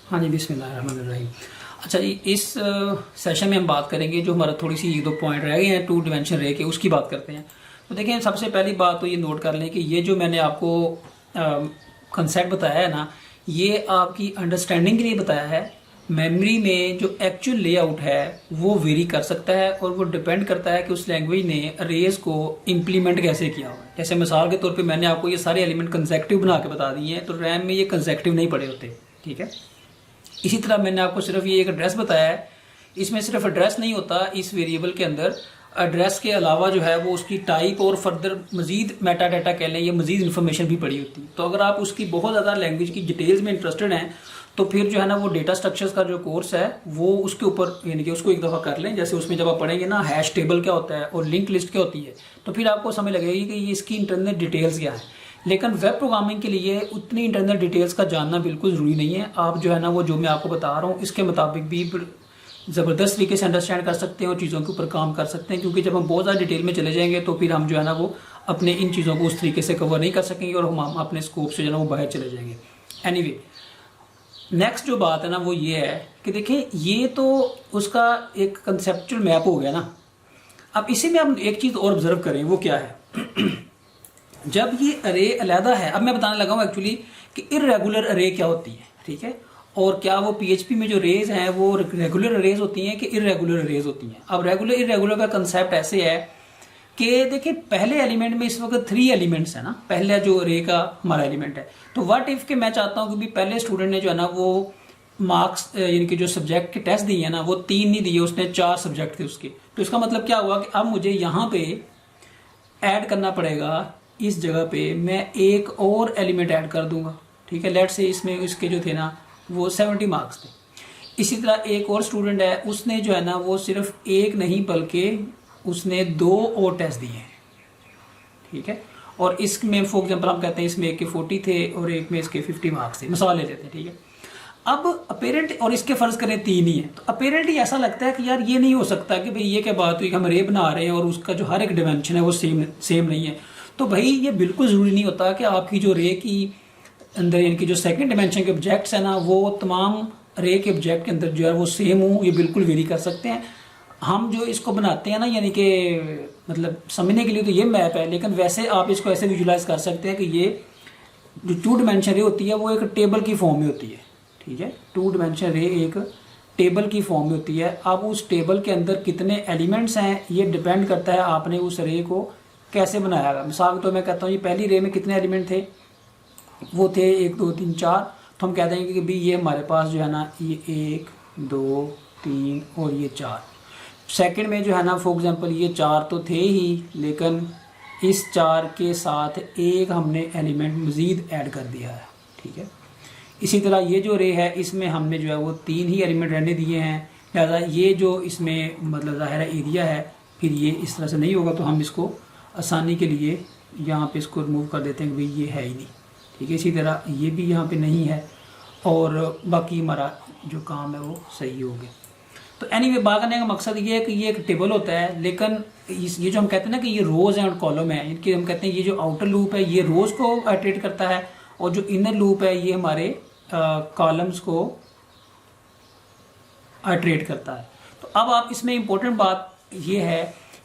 हाँ जी, बिस्मिल्लाहिर्रहमानिर्रहीम। अच्छा जी, इस सेशन में हम बात करेंगे जो हमारा थोड़ी सी एक दो पॉइंट रह गए हैं टू डिमेंशन रे के, उसकी बात करते हैं। तो देखिए, सबसे पहली बात तो ये नोट कर लें कि ये जो मैंने आपको कंसेप्ट बताया है ना, ये आपकी अंडरस्टैंडिंग के लिए बताया है। मेमोरी में जो एक्चुअल लेआउट है वो वेरी कर सकता है और वो डिपेंड करता है कि उस लैंग्वेज ने अरेज को इम्प्लीमेंट कैसे किया हुआ है। जैसे मिसाल के तौर पे मैंने आपको ये सारे एलिमेंट कंसेक्टिव बना के बता दिए हैं, तो रैम में ये कंसेक्टिव नहीं पड़े होते, ठीक है। इसी तरह मैंने आपको सिर्फ ये एक एड्रेस बताया है, इसमें सिर्फ एड्रेस नहीं होता, इस वेरिएबल के अंदर एड्रेस के अलावा जो है वो उसकी टाइप और फर्दर मजीद मेटा डाटा कह लें या मजीद इन्फॉर्मेशन भी पड़ी होती है। तो अगर आप उसकी बहुत ज़्यादा लैंग्वेज की डिटेल्स में इंटरेस्टेड हैं तो फिर जो है ना वो डेटा स्ट्रक्चर्स का जो कोर्स है वो उसके ऊपर यानी कि उसको एक दफ़ा कर लें। जैसे उसमें जब आप पढ़ेंगे ना हैश टेबल क्या होता है और लिंक लिस्ट क्या होती है, तो फिर आपको समझ लगेगी कि ये इसकी इंटरनल डिटेल्स क्या है। लेकिन वेब प्रोग्रामिंग के लिए उतनी इंटरनल डिटेल्स का जानना बिल्कुल ज़रूरी नहीं है। आप जो है ना वो जो मैं आपको बता रहा हूँ इसके मुताबिक भी ज़बरदस्त तरीके से अंडरस्टैंड कर सकते हैं और चीज़ों के ऊपर काम कर सकते हैं, क्योंकि जब हम बहुत ज़्यादा डिटेल में चले जाएंगे तो फिर हम जो है ना वो अपने इन चीज़ों को उस तरीके से कवर नहीं कर सकेंगे और हम अपने स्कोप से जो है ना वो बाहर चले जाएंगे। एनीवे, नेक्स्ट जो बात है ना वो ये है कि देखिए, ये तो उसका एक कंसेप्चुअल मैप हो गया ना। अब इसी में हम एक चीज़ और ऑब्जर्व करें, वो क्या है जब ये अरे अलहदा है, अब मैं बताने लगा हूँ एक्चुअली कि इर्रेगुलर अरे क्या होती है, ठीक है, और क्या वो पीएचपी में जो रेज हैं वो रेगुलर अरेज होती हैं कि इर्रेगुलर अरेज होती हैं। अब रेगुलर इर्रेगुलर का कंसेप्ट ऐसे है कि देखिए, पहले एलिमेंट में इस वक्त 3 एलिमेंट्स है ना, पहला जो अरे का हमारा एलिमेंट है। तो व्हाट इफ के मैं चाहता हूँ कि पहले स्टूडेंट ने जो है ना वो मार्क्स यानी कि जो सब्जेक्ट के टेस्ट दिए हैं ना वो 3 नहीं दिए, उसने 4 सब्जेक्ट थे उसके। तो इसका मतलब क्या हुआ कि अब मुझे यहाँ पे ऐड करना पड़ेगा, इस जगह पे मैं एक और एलिमेंट ऐड कर दूंगा, ठीक है। लेट से इसमें इसके जो थे ना वो 70 मार्क्स थे। इसी तरह एक और स्टूडेंट है, उसने जो है ना वो सिर्फ एक नहीं बल्कि उसने 2 और टेस्ट दिए हैं, ठीक है। और इसमें फॉर एग्जाम्पल हम कहते हैं इसमें एक के 40 थे और एक में इसके 50 मार्क्स थे, मिसाल ले लेते हैं, ठीक है। अब अपेरेंट और इसके फर्ज करें 3 ही है, तो अपेरेंटली ऐसा लगता है कि यार ये नहीं हो सकता कि भाई ये क्या बात हुई, हम रे बना रहे हैं और उसका जो हर एक डिमेंशन है वो सेम नहीं है। तो भाई ये बिल्कुल ज़रूरी नहीं होता कि आपकी जो रे की अंदर यानी कि जो सेकंड डिमेंशन के ऑब्जेक्ट्स हैं ना वो तमाम रे के ऑब्जेक्ट के अंदर जो है वो सेम हो, ये बिल्कुल वेरी कर सकते हैं। हम जो इसको बनाते हैं ना यानी कि मतलब समझने के लिए तो ये मैप है, लेकिन वैसे आप इसको ऐसे विजुलाइज कर सकते हैं कि ये जो 2 डिमेंशन रे होती है वो एक टेबल की फॉर्म में होती है, ठीक है। 2 डिमेंशन रे एक टेबल की फॉर्म में होती है। अब उस टेबल के अंदर कितने एलिमेंट्स हैं ये डिपेंड करता है आपने उस रे को कैसे बनाया। मिसाल तो मैं कहता हूँ ये पहली रे में कितने एलिमेंट थे, वो थे 1 2 3 4, तो हम कह देंगे कि भाई ये हमारे पास जो है ना ये 1 2 3 और ये 4। सेकंड में जो है ना फॉर एग्जांपल ये 4 तो थे ही, लेकिन इस 4 के साथ एक हमने एलिमेंट मज़ीद ऐड कर दिया है, ठीक है। इसी तरह ये जो रे है इसमें हमने जो है वो 3 ही एलिमेंट रहने दिए हैं, लिहाजा ये जो इसमें मतलब ज़ाहिर एरिया है फिर ये इस तरह से नहीं होगा, तो हम इसको आसानी के लिए यहाँ पे इसको रिमूव कर देते हैं कि भाई ये है ही नहीं, ठीक है। इसी तरह ये भी यहाँ पे नहीं है और बाकी हमारा जो काम है वो सही हो गया। तो एनीवे, बात करने का मकसद ये है कि ये एक टेबल होता है, लेकिन ये जो हम कहते हैं ना कि ये रोज़ हैं और कॉलम है, इनके हम कहते हैं ये जो आउटर लूप है ये रोज़ को आइटरेट करता है और जो इनर लूप है ये हमारे कॉलम्स को आइटरेट करता है। तो अब आप इसमें इम्पोर्टेंट बात ये है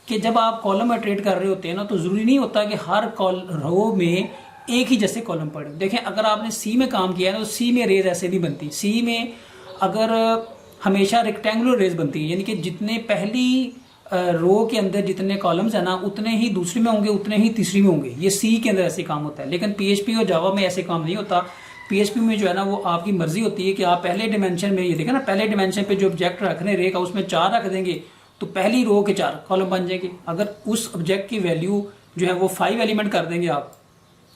कि जब आप कॉलम आइटरेट कर रहे होते हैं ना तो ज़रूरी नहीं होता कि हर रो में एक ही जैसे कॉलम पड़े। देखें, अगर आपने सी में काम किया है तो सी में रेज ऐसे नहीं बनती। सी में अगर हमेशा रेक्टेंगुलर रेज बनती है, यानी कि जितने पहली रो के अंदर जितने कॉलम्स है ना उतने ही दूसरी में होंगे, उतने ही तीसरी में होंगे। ये सी के अंदर ऐसे काम होता है, लेकिन पीएचपी और जावा में ऐसे काम नहीं होता। पीएचपी में जो है ना वो आपकी मर्जी होती है कि आप पहले डिमेंशन में ये देखें ना, पहले डिमेंशन पे जो ऑब्जेक्ट रख रहे हैं रे का उसमें 4 रख देंगे तो पहली रो के 4 कॉलम बन जाएंगे। अगर उस ऑब्जेक्ट की वैल्यू जो है वो 5 एलिमेंट कर देंगे आप,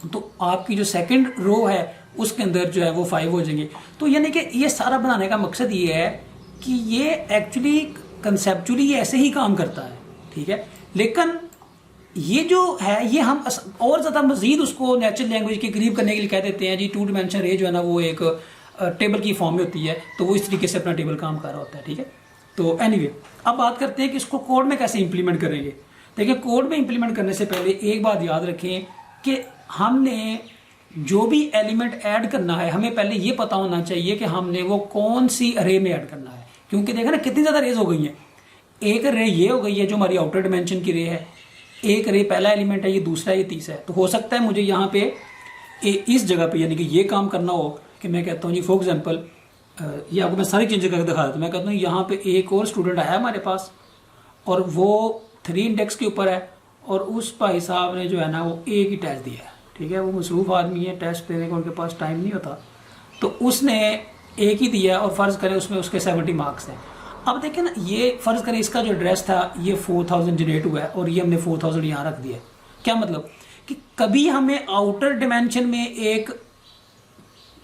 तो आपकी जो सेकंड रो है उसके अंदर जो है वो 5 हो जाएंगे। तो यानी कि ये सारा बनाने का मकसद ये है कि ये एक्चुअली कंसेप्चुअली ऐसे ही काम करता है, ठीक है। लेकिन ये जो है ये हम और ज़्यादा मजीद उसको नेचुरल लैंग्वेज के करीब करने के लिए कह देते हैं जी 2 डिमेंशन रे जो है ना वो एक टेबल की फॉर्म में होती है, तो वो इस तरीके से अपना टेबल काम कर रहा होता है, ठीक है। तो एनीवे, अब बात करते हैं कि इसको कोड में कैसे इंप्लीमेंट करेंगे। देखिए, कोड में इंप्लीमेंट करने से पहले एक बात याद रखें कि हमने जो भी एलिमेंट ऐड करना है हमें पहले ये पता होना चाहिए कि हमने वो कौन सी अरे में ऐड करना है, क्योंकि देखा ना कितनी ज्यादा रेज हो गई है। एक रे ये हो गई है जो हमारी आउटर डिमेंशन की रे है, एक रे पहला एलिमेंट है, ये दूसरा, ये तीसरा है। तो हो सकता है मुझे यहाँ पे इस जगह पे यानी कि ये काम करना हो कि मैं कहता हूँ जी फॉर एग्जाम्पल, ये आपको मैं सारी चीजें करके दिखा देता हूँ। मैं कहता हूँ यहाँ पे एक और स्टूडेंट आया हमारे पास और वो 3 इंडेक्स के ऊपर है, और उस भाई साहब ने जो है ना वो एक ही टेस्ट दिया है, ठीक है, वो मसरूफ आदमी है, टेस्ट देने का उनके पास टाइम नहीं होता, तो उसने एक ही दिया और फर्ज करें उसमें उसके 70 मार्क्स हैं। अब देखें ना, ये फर्ज करें इसका जो एड्रेस था ये 4000 जनरेट हुआ है और ये हमने 4000 यहाँ रख दिया। क्या मतलब कि कभी हमें आउटर डिमेंशन में एक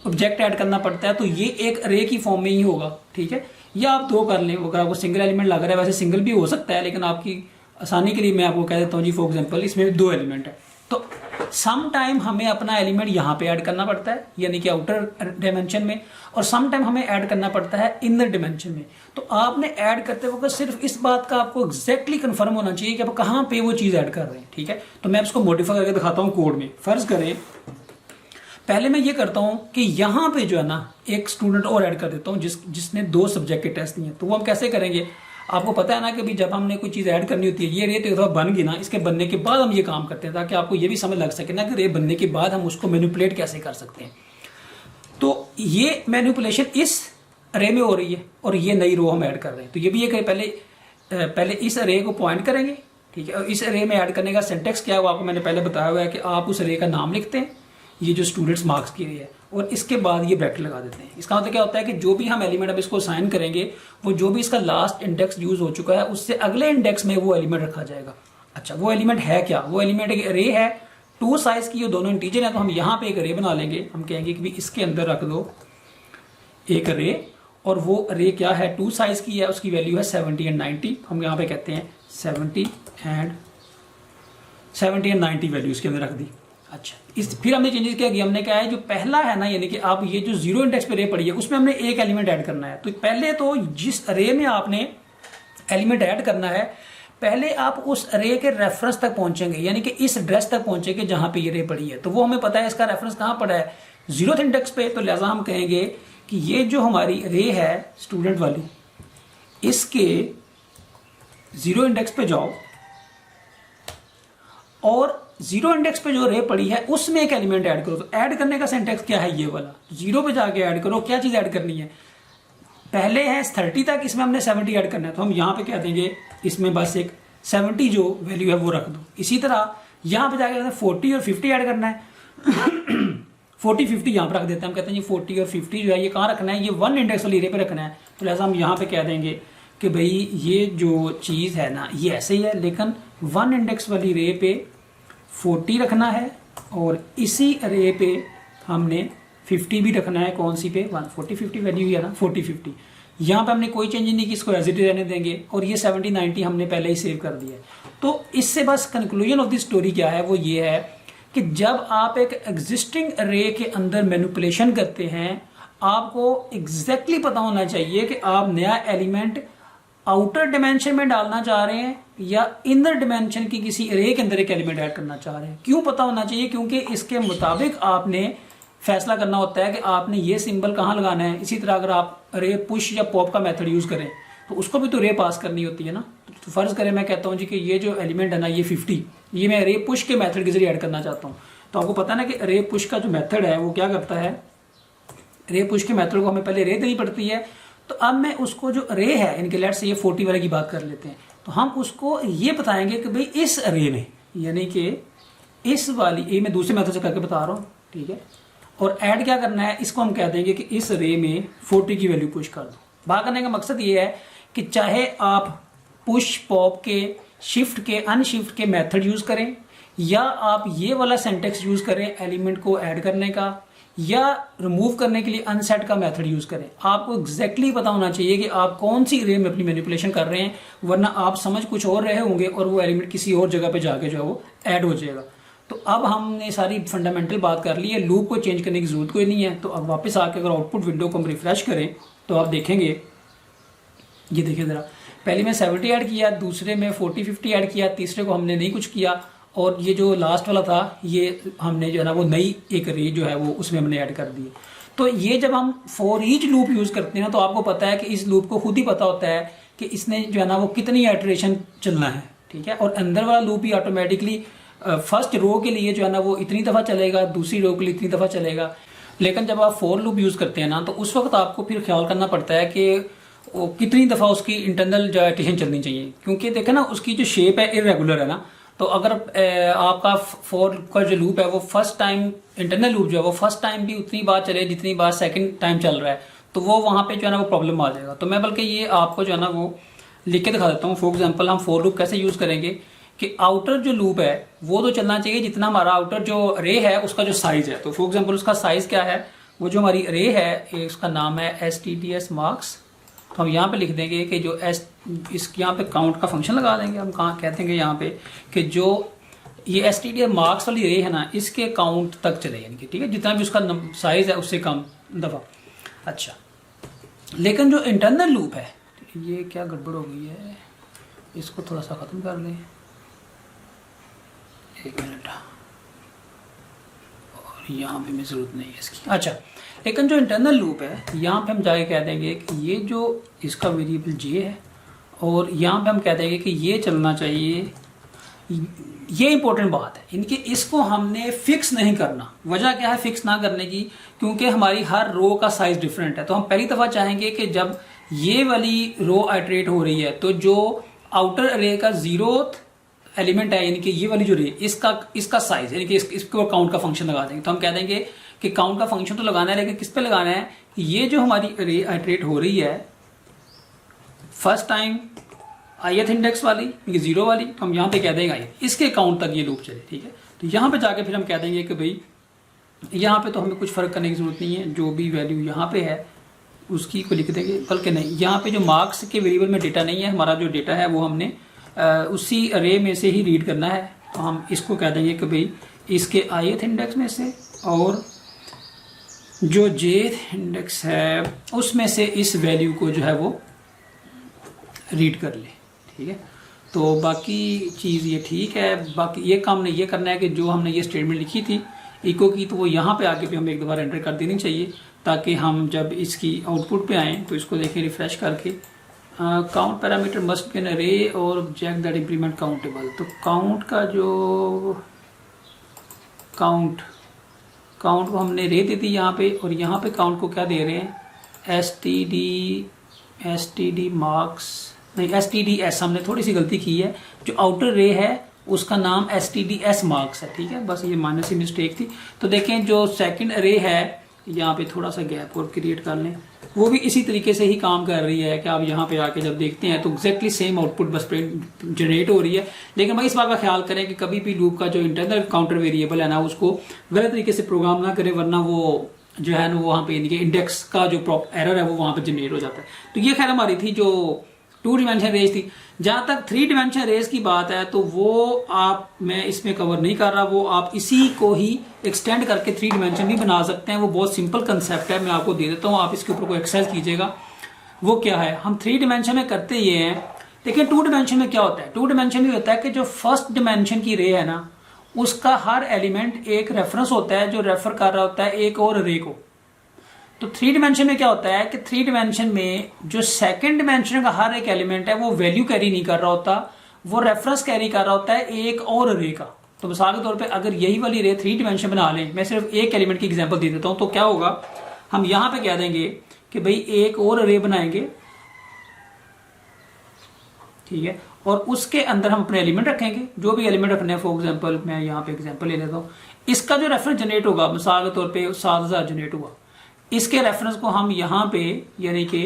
ऑब्जेक्ट ऐड करना पड़ता है तो ये एक अरे की फॉर्म में ही होगा, ठीक है, या आप 2 कर लें, अगर आपको सिंगल एलिमेंट लग रहा है, वैसे सिंगल भी हो सकता है, लेकिन आपकी आसानी के लिए मैं आपको कह देता हूँ जी फॉर एग्जाम्पल इसमें 2 एलिमेंट है, तो सम टाइम हमें अपना एलिमेंट यहाँ पे ऐड करना पड़ता है यानी कि आउटर डिमेंशन में, और सम टाइम हमें ऐड करना पड़ता है इनर डिमेंशन में। तो आपने ऐड करते वक्त सिर्फ इस बात का आपको एग्जैक्टली कंफर्म होना चाहिए कि आप कहाँ पे वो चीज ऐड कर रहे हैं, ठीक है। तो मैं इसको मॉडिफाई करके दिखाता हूँ कोड में। फर्ज करें पहले मैं ये करता हूँ कि यहाँ पे जो है ना एक स्टूडेंट और ऐड कर देता हूँ जिसने 2 सब्जेक्ट के टेस्ट दिए। तो वो हम कैसे करेंगे, आपको पता है ना कि भी जब हमने कोई चीज़ ऐड करनी होती है, ये रे तो बन गई ना, इसके बनने के बाद हम ये काम करते हैं ताकि आपको ये भी समझ लग सके ना कि रे बनने के बाद हम उसको मैनिपुलेट कैसे कर सकते हैं। तो ये मैनिपुलेशन इस रे में हो रही है और ये नई रो हम ऐड कर रहे हैं। तो ये भी ये पहले इस रे को पॉइंट करेंगे, ठीक है, और इस रे में ऐड करने का सिंटेक्स क्या है वो आपको मैंने पहले बताया हुआ है कि आप उस रे का नाम लिखते हैं, ये जो स्टूडेंट्स मार्क्स की रे है, और इसके बाद ये ब्रैकेट लगा देते हैं। इसका मतलब क्या होता है कि जो भी हम एलिमेंट अब इसको साइन करेंगे वो जो भी इसका लास्ट इंडेक्स यूज हो चुका है उससे अगले इंडेक्स में वो एलिमेंट रखा जाएगा। अच्छा, वो एलिमेंट है क्या, वो एलिमेंट एक अरे है 2 साइज की, ये दोनों इंटीजर है, तो हम यहाँ पे एक अरे बना लेंगे। हम कहेंगे कि भी इसके अंदर रख दो एक अरे, और वो अरे क्या है 2 साइज की है, उसकी वैल्यू है 70 एंड 90। हम यहाँ पे कहते हैं 70 एंड 90 वैल्यू इसके अंदर रख दी। अच्छा, फिर हमने चेंजेस क्या किया, हमने कहा है जो पहला है ना यानी कि आप ये जो 0 इंडेक्स पे रे पड़ी है उसमें हमने एक एलिमेंट ऐड करना है। तो पहले तो जिस अरे में आपने एलिमेंट ऐड करना है पहले आप उस अरे के रेफरेंस तक पहुंचेंगे, यानी कि इस एड्रेस तक पहुंचेंगे जहां पे ये रे पड़ी है। तो वो हमें पता है इसका रेफरेंस कहां पड़ा है 0th इंडेक्स पे, तो लिहाजा हम कहेंगे कि ये जो हमारी रे है स्टूडेंट वाली, इसके 0 इंडेक्स पे जाओ और 0 इंडेक्स पे जो रे पड़ी है उसमें एक एलिमेंट ऐड करो। तो ऐड करने का सिंटेक्स क्या है, ये वाला 0 पे जाके ऐड करो। क्या चीज ऐड करनी है, पहले है 30 तक, इसमें हमने 70 ऐड करना है, तो हम यहाँ पे कह देंगे इसमें बस एक 70 जो वैल्यू है वो रख दो। इसी तरह यहाँ पे जाके 40 और 50 ऐड करना है 40 50 यहाँ पे रख देते हैं। हम कहते हैं 40 और 50 जो है ये कहाँ रखना है, ये 1 इंडेक्स वाली रे पे रखना है। तो लिहाजा हम यहाँ पे कह देंगे कि भाई ये जो चीज है ना ये ऐसे ही है, लेकिन 1 इंडेक्स वाली रे पे 40 रखना है और इसी रे पे हमने 50 भी रखना है। कौन सी पे 140 50 वैल्यू है ना 40 50, यहाँ पे हमने कोई चेंज नहीं की, इसको एज इट इज रहने देंगे, और ये 70 90 हमने पहले ही सेव कर दिया है। तो इससे बस कंक्लूजन ऑफ द स्टोरी क्या है, वो ये है कि जब आप एक एग्जिस्टिंग रे के अंदर मैनिपुलेशन करते हैं आपको एग्जैक्टली पता होना चाहिए कि आप नया एलिमेंट आउटर डिमेंशन में डालना चाह रहे हैं या इनर डिमेंशन की किसी अरे के अंदर एक एलिमेंट ऐड करना चाह रहे हैं। क्यों पता होना चाहिए, क्योंकि इसके मुताबिक आपने फैसला करना होता है कि आपने ये सिंबल कहाँ लगाना है। इसी तरह अगर आप रे पुश या पॉप का मेथड यूज करें तो उसको भी तो रे पास करनी होती है ना। तो फर्ज करें मैं कहता हूँ जी कि ये जो एलिमेंट है ना ये 50, ये मैं रे पुश के मेथड के जरिए ऐड करना चाहता हूँ। तो आपको पता है ना कि रे पुश का जो मेथड है वो क्या करता है, रे पुश के मेथड को हमें पहले रे देनी पड़ती है। तो अब मैं उसको जो रे है इनके लेट से ये 40 वाले की बात कर लेते हैं, तो हम उसको ये बताएंगे कि भाई इस रे में यानी कि इस वाली, ये मैं दूसरे मेथड से करके बता रहा हूँ, ठीक है, और ऐड क्या करना है, इसको हम कह देंगे कि इस रे में 40 की वैल्यू पुश कर दो। बात करने का मकसद ये है कि चाहे आप पुश पॉप के शिफ्ट के अनशिफ्ट के मेथड यूज करें या आप ये वाला सिंटेक्स यूज करें एलिमेंट को ऐड करने का, या रिमूव करने के लिए अनसेट का मेथड यूज करें, आपको एग्जैक्टली पता होना चाहिए कि आप कौन सी रे में अपनी मैनिपुलेशन कर रहे हैं, वरना आप समझ कुछ और रहे होंगे और वो एलिमेंट किसी और जगह पे जाके जो है वो ऐड हो जाएगा। तो अब हमने सारी फंडामेंटल बात कर ली है, लूप को चेंज करने की जरूरत कोई नहीं है। तो अब वापस आके अगर आउटपुट विंडो को हम रिफ्रेश करें तो आप देखेंगे, ये देखिए जरा, पहले में 70 ऐड किया, दूसरे में 40 50 ऐड किया, तीसरे को हमने नहीं कुछ किया, और ये जो लास्ट वाला था ये हमने जो है ना वो नई एक रे जो है वो उसमें हमने ऐड कर दी। तो ये जब हम फॉर ईच लूप यूज करते हैं ना तो आपको पता है कि इस लूप को खुद ही पता होता है कि इसने जो है ना वो कितनी आइटरेशन चलना है, ठीक है। और अंदर वाला लूप ही ऑटोमेटिकली फर्स्ट रो के लिए जो है ना वो इतनी दफा चलेगा, दूसरी रो के लिए इतनी दफा चलेगा। लेकिन जब आप फॉर लूप यूज करते हैं ना तो उस वक्त आपको फिर ख्याल करना पड़ता है कि वो कितनी दफा उसकी इंटरनल जो आइटरेशन चलनी चाहिए, क्योंकि देखें ना उसकी जो शेप है इरेगुलर है ना। तो अगर आपका फॉर का जो लूप है वो फर्स्ट टाइम इंटरनल लूप जो है वो फर्स्ट टाइम भी उतनी बार चले जितनी बार सेकंड टाइम चल रहा है, तो वो वहां पे जो है ना वो प्रॉब्लम आ जाएगा। तो मैं बल्कि ये आपको जो है ना वो लिख के दिखा देता हूँ। फॉर एग्जांपल हम फॉर लूप कैसे यूज करेंगे कि आउटर जो लूप है वो तो चलना चाहिए जितना हमारा आउटर जो रे है उसका जो साइज है। तो फॉर एग्जाम्पल उसका साइज क्या है, वो जो हमारी रे है उसका नाम है STDS मार्क्स। तो हम यहाँ पे लिख देंगे कि जो इस यहाँ पे काउंट का फंक्शन लगा देंगे। हम कहाँ कहते हैं यहाँ पे कि जो ये STDS मार्क्स वाली रे है ना इसके काउंट तक चले, यानी कि ठीक है जितना भी उसका साइज है उससे कम दफा। अच्छा, लेकिन जो इंटरनल लूप है, ये क्या गड़बड़ हो गई है, इसको थोड़ा सा खत्म कर लें, 1 मिनट, और यहाँ पे भी जरूरत नहीं है इसकी। अच्छा, लेकिन जो इंटरनल लूप है यहाँ पे हम जाके कह देंगे कि ये जो इसका वेरिएबल j है और यहाँ पे हम कह देंगे कि ये चलना चाहिए। ये इंपॉर्टेंट बात है, इनकी इसको हमने फिक्स नहीं करना। वजह क्या है फिक्स ना करने की, क्योंकि हमारी हर रो का साइज डिफरेंट है। तो हम पहली दफा चाहेंगे कि जब ये वाली रो आइटरेट हो रही है तो जो आउटर अरे का 0th एलिमेंट है, यानी कि ये वाली जो रे इसका साइज, यानी कि इसके ऊपर काउंट का फंक्शन लगा देंगे। तो हम कह देंगे कि काउंट का फंक्शन तो लगाना है, लेकिन किस पे लगाना है, ये जो हमारी रे आइटरेट हो रही है फर्स्ट टाइम ith इंडेक्स वाली, 0 वाली, तो हम यहाँ पे कह देंगे इसके काउंट तक ये लूप चले, ठीक है। तो यहाँ पे जाके फिर हम कह देंगे कि भाई यहाँ पे तो हमें कुछ फर्क करने की जरूरत नहीं है, जो भी वैल्यू यहाँ पे है उसकी को लिख देंगे। बल्कि नहीं, यहाँ पे जो मार्क्स के वेरिएबल में डेटा नहीं है, हमारा जो डेटा है वो हमने उसी अरे में से ही रीड करना है। तो हम इसको कह देंगे कि भाई इसके ith इंडेक्स में से और जो jth इंडेक्स है उसमें से इस वैल्यू को जो है वो रीड कर ले, ठीक है। तो बाकी चीज़ ये ठीक है। बाकी ये काम ने ये करना है कि जो हमने ये स्टेटमेंट लिखी थी इको की, तो वो यहाँ पे आके भी हमें एक बार एंटर कर देनी चाहिए, ताकि हम जब इसकी आउटपुट पे आएँ तो इसको देखें रिफ्रेश करके, count parameter must be an array or object that implement countable. तो काउंट का जो काउंट को हमने रे दे दी यहाँ पे, और यहाँ पे काउंट को क्या दे रहे हैं, STD मार्क्स नहीं, STDS। हमने थोड़ी सी गलती की है, जो आउटर रे है उसका नाम STDS मार्क्स है, ठीक है। बस ये माइनर सी मिस्टेक थी। तो देखें जो सेकंड अरे है यहाँ पे थोड़ा सा गैप और क्रिएट कर लें, वो भी इसी तरीके से ही काम कर रही है कि आप यहाँ पे आके जब देखते हैं तो एग्जैक्टली सेम आउटपुट बस जनरेट हो रही है। लेकिन भाई इस बात का ख्याल करें कि कभी भी लूप का जो इंटरनल काउंटर वेरिएबल है ना उसको गलत तरीके से प्रोग्राम ना करें, वरना वो जो है ना वहाँ पे इंडेक्स का जो एरर है वो वहाँ पे जनरेट हो जाता है। तो ये खैर हमारी थी जो 2 डिमेंशन रेज थी। जहां तक 3 डिमेंशन रेज की बात है तो वो मैं इसमें कवर नहीं कर रहा, वो आप इसी को ही एक्सटेंड करके 3 डिमेंशन भी बना सकते हैं। वो बहुत सिंपल कंसेप्ट है, मैं आपको दे देता हूँ, आप इसके ऊपर कोई एक्सरसाइज कीजिएगा। वो क्या है, हम 3 डिमेंशन में करते ये हैं। देखिए 2 डिमेंशन में क्या होता है, 2 डिमेंशन में होता है कि जो फर्स्ट डिमेंशन की रे है ना उसका हर एलिमेंट एक रेफरेंस होता है जो रेफर कर रहा होता है एक और रे को। तो 3 डिमेंशन में क्या होता है कि 3 डिमेंशन में जो सेकंड डिमेंशन का हर एक एलिमेंट है वो वैल्यू कैरी नहीं कर रहा होता, वो रेफरेंस कैरी कर रहा होता है एक और रे का। तो मिसाल के तौर पे अगर यही वाली रे 3 डिमेंशन बना लें, मैं सिर्फ एक एलिमेंट की एग्जांपल दे देता हूं, तो क्या होगा, हम यहां पे कह देंगे कि भाई एक और रे बनाएंगे, ठीक है, और उसके अंदर हम अपने एलिमेंट रखेंगे, जो भी एलिमेंट रखने हैं। फॉर एग्जांपल मैं यहाँ पे एग्जांपल ले लेता हूँ, इसका जो रेफरेंस जनरेट होगा मिसाल के तौर पे 7000 जनरेट हुआ, इसके रेफरेंस को हम यहाँ पे यानी कि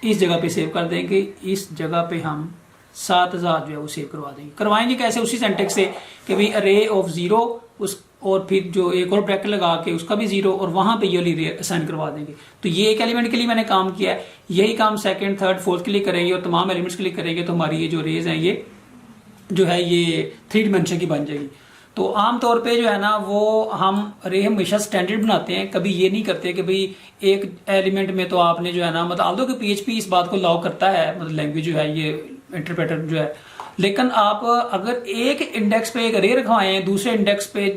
इस जगह पे सेव कर देंगे, इस जगह पे हम 7000 जो है वो सेव करवा देंगे। करवाएंगे कैसे, उसी सिंटेक्स से कि भाई अरे ऑफ 0 उस और फिर जो एक और ब्रैकेट लगा के उसका भी 0 और वहां पे ये वाली रे असाइन करवा देंगे। तो ये एक एलिमेंट के लिए मैंने काम किया है, यही काम सेकंड थर्ड फोर्थ के लिए करेंगे और तमाम एलिमेंट्स के लिए करेंगे। तो हमारी ये जो रेज है ये जो है ये 3 डिमेंशन की बन जाएगी। तो आमतौर पे जो है ना वो हम रे हमेशा स्टैंडर्ड बनाते हैं, कभी ये नहीं करते कि भाई एक एलिमेंट में तो आपने जो है ना मतलब आल्दो कि PHP इस बात को अलाउ करता है, मतलब लैंग्वेज जो है ये इंटरप्रेटर जो है, लेकिन आप अगर एक इंडेक्स पे एक रे रखवाएं, दूसरे इंडेक्स पे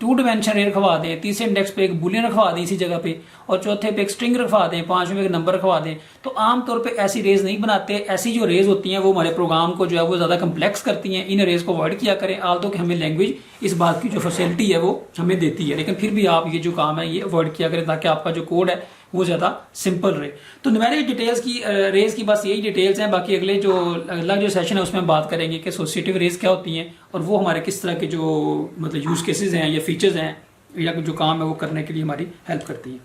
2 डायमेंशन रे रखवा दें, तीसरे इंडेक्स पे एक बुलियन रखवा दें इसी जगह पे, और चौथे पे एक स्ट्रिंग रखवा दें, पांचवें पे एक नंबर रखवा दें, तो आमतौर पे ऐसी रेज नहीं बनाते। ऐसी जो रेज होती हैं वो हमारे प्रोग्राम को जो है वो ज्यादा कम्प्लेक्स करती हैं। इन रेज को अवॉइड किया करें, आल्दो कि हमें लैंग्वेज इस बात की जो फैसिलिटी है वो हमें देती है, लेकिन फिर भी आप ये जो काम है ये अवॉइड किया करें ताकि आपका जो कोड है वो ज्यादा सिंपल रहे। तो न्यूमेरिक डिटेल्स की रेज की बस यही डिटेल्स हैं। बाकी अगला जो सेशन है उसमें हम बात करेंगे कि एसोसिएटिव रेज क्या होती हैं और वो हमारे किस तरह के जो मतलब यूज केसेस हैं या फीचर्स हैं या जो काम है वो करने के लिए हमारी हेल्प करती हैं।